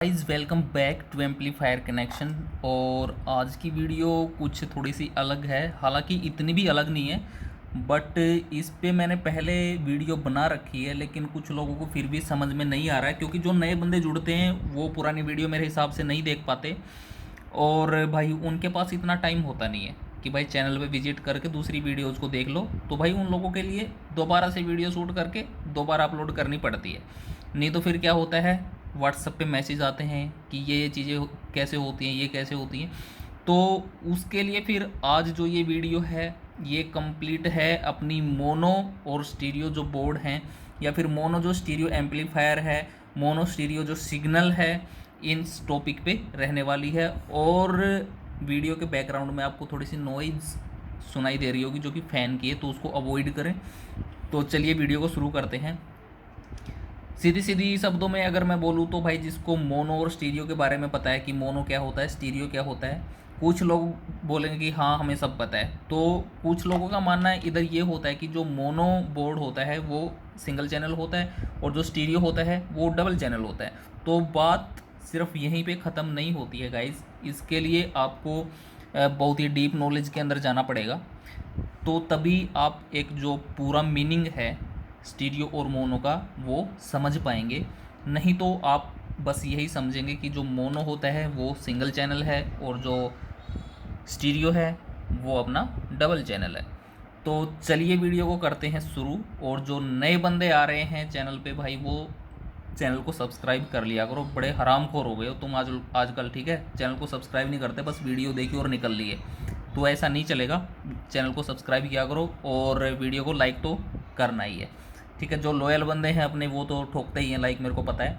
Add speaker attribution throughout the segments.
Speaker 1: Guys welcome back to amplifier connection. और आज की वीडियो कुछ थोड़ी सी अलग है, हालांकि इतनी भी अलग नहीं है, बट इस पे मैंने पहले वीडियो बना रखी है, लेकिन कुछ लोगों को फिर भी समझ में नहीं आ रहा है, क्योंकि जो नए बंदे जुड़ते हैं वो पुरानी वीडियो मेरे हिसाब से नहीं देख पाते। और भाई उनके पास इतना टाइम होता नहीं है कि भाई चैनल पे विजिट करके दूसरी वीडियोज़ को देख लो, तो भाई उन लोगों के लिए दोबारा से वीडियो शूट करके दोबारा अपलोड करनी पड़ती है। नहीं तो फिर क्या होता है, व्हाट्सएप पे मैसेज आते हैं कि ये चीज़ें कैसे होती हैं, ये कैसे होती हैं। तो उसके लिए फिर आज जो ये वीडियो है ये कंप्लीट है अपनी मोनो और स्टीरियो जो बोर्ड हैं, या फिर मोनो जो स्टीरियो एम्पलीफायर है, मोनो स्टीरियो जो सिग्नल है, इन टॉपिक पे रहने वाली है। और वीडियो के बैकग्राउंड में आपको थोड़ी सी नॉइज़ सुनाई दे रही होगी जो कि फ़ैन की है, तो उसको अवॉइड करें। तो चलिए वीडियो को शुरू करते हैं। सीधी सीधी शब्दों में अगर मैं बोलूँ तो भाई जिसको मोनो और स्टीरियो के बारे में पता है कि मोनो क्या होता है, स्टीरियो क्या होता है, कुछ लोग बोलेंगे कि हाँ हमें सब पता है। तो कुछ लोगों का मानना है इधर ये होता है कि जो मोनो बोर्ड होता है वो सिंगल चैनल होता है, और जो स्टीरियो होता है वो डबल चैनल होता है। तो बात सिर्फ यहीं पे ख़त्म नहीं होती है गाइस, इसके लिए आपको बहुत ही डीप नॉलेज के अंदर जाना पड़ेगा, तो तभी आप एक जो पूरा मीनिंग है स्टीरियो और मोनो का वो समझ पाएंगे। नहीं तो आप बस यही समझेंगे कि जो मोनो होता है वो सिंगल चैनल है और जो स्टीरियो है वो अपना डबल चैनल है। तो चलिए वीडियो को करते हैं शुरू। और जो नए बंदे आ रहे हैं चैनल पे भाई, वो चैनल को सब्सक्राइब कर लिया करो। बड़े हरामखोर हो गए हो तुम आजकल, ठीक है। चैनल को सब्सक्राइब नहीं करते, बस वीडियो देखी और निकल लिए, तो ऐसा नहीं चलेगा। चैनल को सब्सक्राइब किया करो और वीडियो को लाइक तो करना ही है, ठीक है। जो लॉयल बंदे हैं अपने वो तो ठोकते ही हैं लाइक, मेरे को पता है।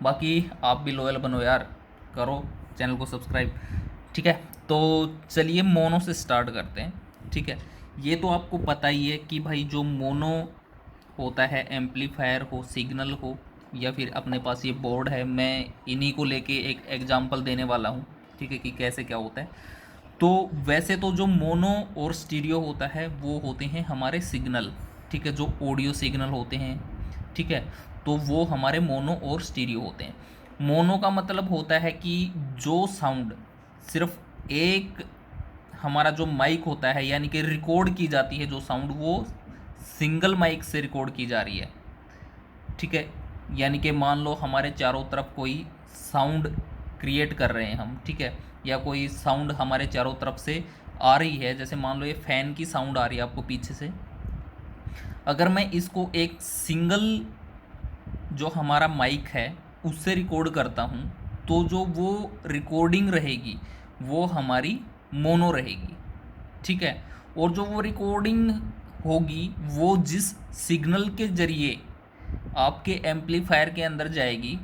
Speaker 1: बाकी आप भी लॉयल बनो यार, करो चैनल को सब्सक्राइब, ठीक है। तो चलिए मोनो से स्टार्ट करते हैं, ठीक है। ये तो आपको पता ही है कि भाई जो मोनो होता है, एम्पलीफायर हो, सिग्नल हो, या फिर अपने पास ये बोर्ड है, मैं इन्हीं को लेके एक एग्जांपल देने वाला हूँ, ठीक है, कि कैसे क्या होता है। तो वैसे तो जो मोनो और स्टीरियो होता है वो होते हैं हमारे सिग्नल, ठीक है, जो ऑडियो सिग्नल होते हैं, ठीक है। तो वो हमारे मोनो और स्टीरियो होते हैं। मोनो का मतलब होता है कि जो साउंड सिर्फ एक हमारा जो माइक होता है, यानी कि रिकॉर्ड की जाती है जो साउंड, वो सिंगल माइक से रिकॉर्ड की जा रही है, ठीक है। यानी कि मान लो हमारे चारों तरफ कोई साउंड क्रिएट कर रहे हैं हम, ठीक है, या कोई साउंड हमारे चारों तरफ से आ रही है, जैसे मान लो ये फ़ैन की साउंड आ रही है आपको पीछे से। अगर मैं इसको एक सिंगल जो हमारा माइक है उससे रिकॉर्ड करता हूँ, तो जो वो रिकॉर्डिंग रहेगी वो हमारी मोनो रहेगी, ठीक है। और जो वो रिकॉर्डिंग होगी वो जिस सिग्नल के ज़रिए आपके एम्पलीफायर के अंदर जाएगी,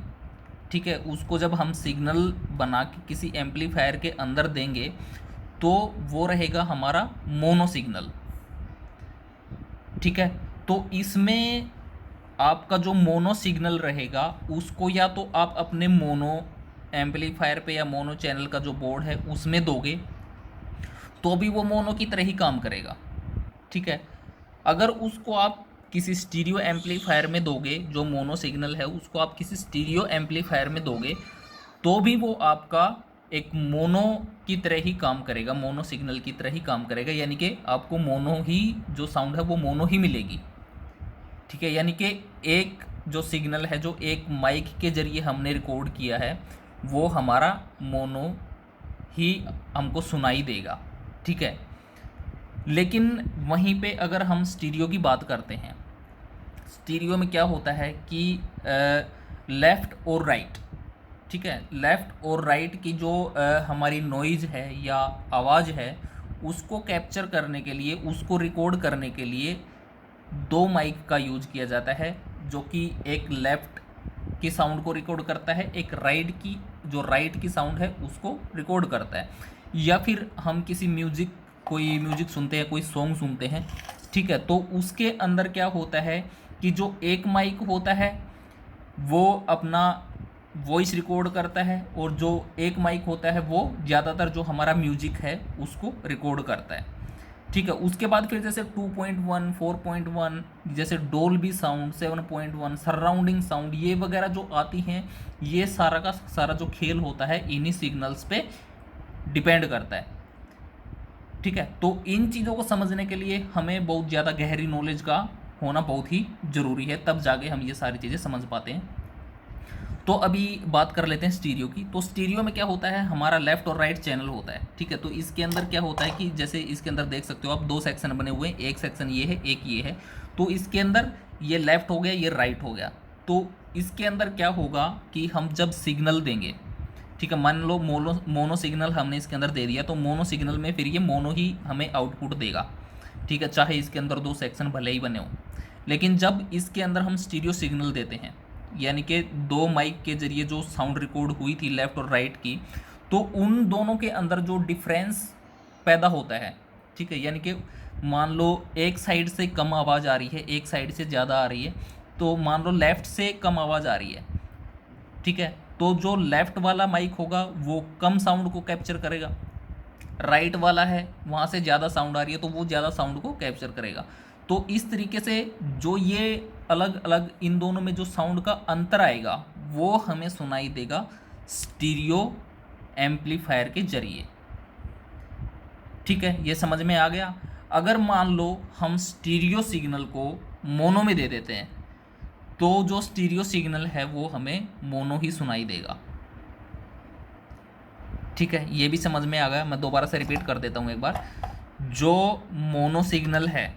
Speaker 1: ठीक है, उसको जब हम सिग्नल बना के किसी एम्पलीफायर के अंदर देंगे तो वो रहेगा हमारा मोनो सिग्नल, ठीक है। तो इसमें आपका जो मोनो सिग्नल रहेगा उसको या तो आप अपने मोनो एम्पलीफायर पे या मोनो चैनल का जो बोर्ड है उसमें दोगे, तो भी वो मोनो की तरह ही काम करेगा, ठीक है। अगर उसको आप किसी स्टीरियो एम्पलीफायर में दोगे, जो मोनो सिग्नल है उसको आप किसी स्टीरियो एम्पलीफायर में दोगे, तो भी वो आपका एक मोनो की तरह ही काम करेगा, मोनो सिग्नल की तरह ही काम करेगा। यानी कि आपको मोनो ही जो साउंड है वो मोनो ही मिलेगी, ठीक है। यानी कि एक जो सिग्नल है जो एक माइक के ज़रिए हमने रिकॉर्ड किया है वो हमारा मोनो ही हमको सुनाई देगा, ठीक है। लेकिन वहीं पे अगर हम स्टीरियो की बात करते हैं, स्टीरियो में क्या होता है कि लेफ़्ट और राइट, ठीक है, लेफ़्ट और राइट की जो हमारी नॉइज़ है या आवाज़ है उसको कैप्चर करने के लिए, उसको रिकॉर्ड करने के लिए दो माइक का यूज किया जाता है, जो कि एक लेफ़्ट की साउंड को रिकॉर्ड करता है, एक राइट की, जो राइट की साउंड है उसको रिकॉर्ड करता है। या फिर हम किसी म्यूज़िक, कोई म्यूज़िक सुनते हैं, कोई सॉन्ग सुनते हैं, ठीक है, तो उसके अंदर क्या होता है कि जो एक माइक होता है वो अपना वॉइस रिकॉर्ड करता है, और जो एक माइक होता है वो ज़्यादातर जो हमारा म्यूजिक है उसको रिकॉर्ड करता है, ठीक है। उसके बाद फिर जैसे 2.1, 4.1, जैसे डोल्बी साउंड, 7.1, सराउंडिंग साउंड, ये वगैरह जो आती हैं, ये सारा का सारा जो खेल होता है इन्हीं सिग्नल्स पे डिपेंड करता है। ठीक है। तो इन चीज़ों को समझने के लिए हमें बहुत ज़्यादा गहरी नॉलेज का होना बहुत ही ज़रूरी है, तब जाके हम ये सारी चीज़ें समझ पाते हैं। तो अभी बात कर लेते हैं स्टीरियो की। तो स्टीरियो में क्या होता है, हमारा लेफ्ट और राइट चैनल होता है। ठीक है। तो इसके अंदर क्या होता है कि जैसे इसके अंदर देख सकते हो आप, दो सेक्शन बने हुए हैं, एक सेक्शन ये है, एक ये है। तो इसके अंदर ये लेफ्ट हो गया, ये राइट हो गया। तो इसके अंदर क्या होगा कि हम जब सिग्नल देंगे, ठीक है, मान लो मोनो सिग्नल हमने इसके अंदर दे दिया, तो मोनो सिग्नल में फिर ये मोनो ही हमें आउटपुट देगा। ठीक है, चाहे इसके अंदर दो सेक्शन भले ही बने हो। लेकिन जब इसके अंदर हम स्टीरियो सिग्नल देते हैं, यानी कि दो माइक के जरिए जो साउंड रिकॉर्ड हुई थी लेफ़्ट और राइट की, तो उन दोनों के अंदर जो डिफरेंस पैदा होता है, ठीक है, यानी कि मान लो एक साइड से कम आवाज़ आ रही है, एक साइड से ज़्यादा आ रही है, तो मान लो लेफ़्ट से कम आवाज़ आ रही है, ठीक है, तो जो लेफ़्ट वाला माइक होगा वो कम साउंड को कैप्चर करेगा, राइट वाला है वहाँ से ज़्यादा साउंड आ रही है तो वो ज़्यादा साउंड को कैप्चर करेगा। तो इस तरीके से जो ये अलग अलग इन दोनों में जो साउंड का अंतर आएगा वो हमें सुनाई देगा स्टीरियो एम्पलीफायर के जरिए। ठीक है, ये समझ में आ गया। अगर मान लो हम स्टीरियो सिग्नल को मोनो में दे देते हैं तो जो स्टीरियो सिग्नल है वो हमें मोनो ही सुनाई देगा। ठीक है, ये भी समझ में आ गया। मैं दोबारा से रिपीट कर देता हूँ एक बार। जो मोनो सिग्नल है,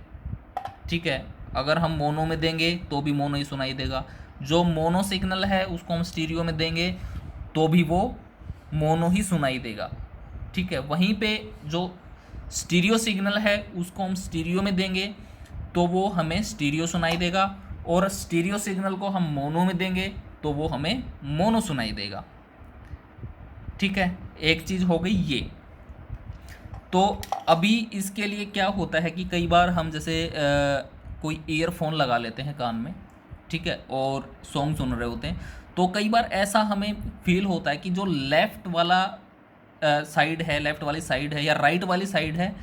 Speaker 1: ठीक है, अगर हम मोनो में देंगे तो भी मोनो ही सुनाई देगा। जो मोनो सिग्नल है उसको हम स्टीरियो में देंगे तो भी वो मोनो ही सुनाई देगा। ठीक है, वहीं पे जो स्टीरियो सिग्नल है उसको हम स्टीरियो में देंगे तो वो हमें स्टीरियो सुनाई देगा, और स्टीरियो सिग्नल को हम मोनो में देंगे तो वो हमें मोनो सुनाई देगा। ठीक है, एक चीज़ हो गई ये। तो अभी इसके लिए क्या होता है कि कई बार हम जैसे कोई ईयरफोन लगा लेते हैं कान में, ठीक है, और सॉन्ग सुन रहे होते हैं, तो कई बार ऐसा हमें फील होता है कि जो लेफ़्ट वाला साइड है, लेफ़्ट वाली साइड है या राइट वाली साइड है,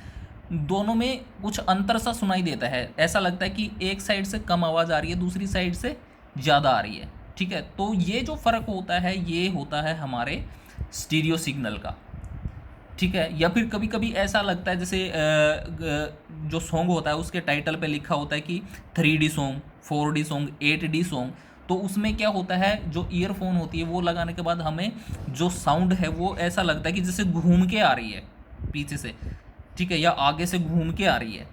Speaker 1: दोनों में कुछ अंतर सा सुनाई देता है। ऐसा लगता है कि एक साइड से कम आवाज़ आ रही है, दूसरी साइड से ज़्यादा आ रही है। ठीक है, तो ये जो फ़र्क होता है ये होता है हमारे स्टीरियो सिग्नल का। ठीक है, या फिर कभी कभी ऐसा लगता है जैसे जो सॉन्ग होता है उसके टाइटल पे लिखा होता है कि 3D song, 4D song, 8D song, तो उसमें क्या होता है, जो ईयरफोन होती है वो लगाने के बाद हमें जो साउंड है वो ऐसा लगता है कि जैसे घूम के आ रही है पीछे से, ठीक है, या आगे से घूम के आ रही है।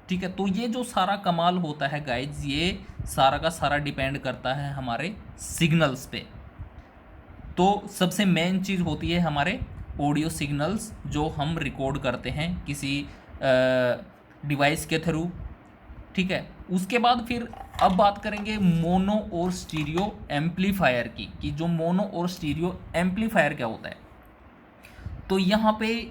Speaker 1: ठीक है, तो ये जो सारा कमाल होता है गाइज, ये सारा का सारा डिपेंड करता है हमारे सिग्नल्स पे। तो सबसे मेन चीज़ होती है हमारे ऑडियो सिग्नल्स जो हम रिकॉर्ड करते हैं किसी डिवाइस के थ्रू। ठीक है, उसके बाद फिर अब बात करेंगे मोनो और स्टीरियो एम्पलीफायर की, कि जो मोनो और स्टीरियो एम्पलीफायर क्या होता है। तो यहाँ पे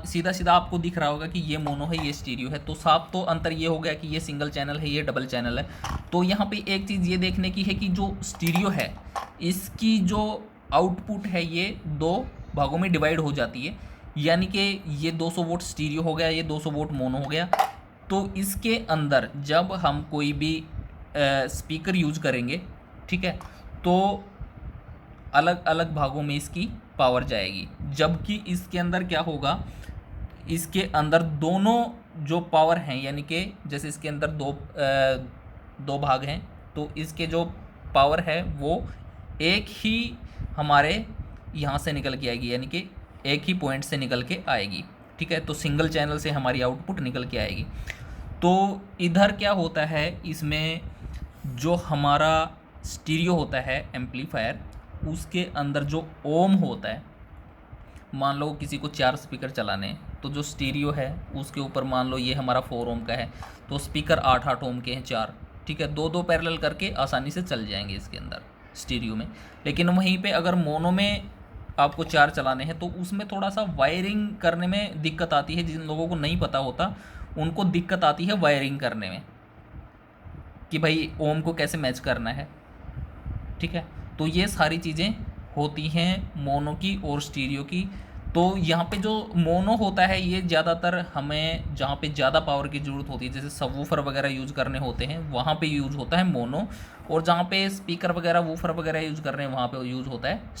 Speaker 1: सीधा सीधा आपको दिख रहा होगा कि ये मोनो है, ये स्टीरियो है, तो साफ तो अंतर ये हो गया कि ये सिंगल चैनल है, ये डबल चैनल है। तो यहाँ पे एक चीज़ ये देखने की है कि जो स्टीरियो है इसकी जो आउटपुट है ये दो भागों में डिवाइड हो जाती है, यानी कि ये 200 वोल्ट स्टीरियो हो गया, ये 200 वोल्ट मोनो हो गया। तो इसके अंदर जब हम कोई भी स्पीकर यूज़ करेंगे, ठीक है, तो अलग अलग भागों में इसकी पावर जाएगी, जबकि इसके अंदर क्या होगा, इसके अंदर दोनों जो पावर हैं, यानी कि जैसे इसके अंदर दो भाग हैं, तो इसके जो पावर है वो एक ही हमारे यहाँ से निकल के आएगी, यानी कि एक ही पॉइंट से निकल के आएगी। ठीक है, तो सिंगल चैनल से हमारी आउटपुट निकल के आएगी। तो इधर क्या होता है, इसमें जो हमारा स्टीरियो होता है एम्पलीफायर, उसके अंदर जो ओम होता है, मान लो किसी को 4 स्पीकर चलाने हैं, तो जो स्टीरियो है उसके ऊपर मान लो ये हमारा 4 ओम का है, तो स्पीकर 8-8 ओम के हैं 4। ठीक है, दो पैरेलल करके आसानी से चल जाएंगे इसके अंदर स्टीरियो में। लेकिन वहीं पे अगर मोनो में आपको 4 चलाने हैं तो उसमें थोड़ा सा वायरिंग करने में दिक्कत आती है। जिन लोगों को नहीं पता होता उनको दिक्कत आती है वायरिंग करने में, कि भाई ओम को कैसे मैच करना है। ठीक है, तो ये सारी चीज़ें होती हैं मोनो की और स्टीरियो की। तो यहाँ पे जो मोनो होता है ये ज़्यादातर हमें जहाँ पे ज़्यादा पावर की ज़रूरत होती है, जैसे सबवूफर वगैरह यूज़ करने होते हैं, वहाँ पे यूज़ होता है मोनो। और जहाँ पे स्पीकर वगैरह वूफर वगैरह यूज़ कर रहे हैं वहाँ पे यूज़ होता है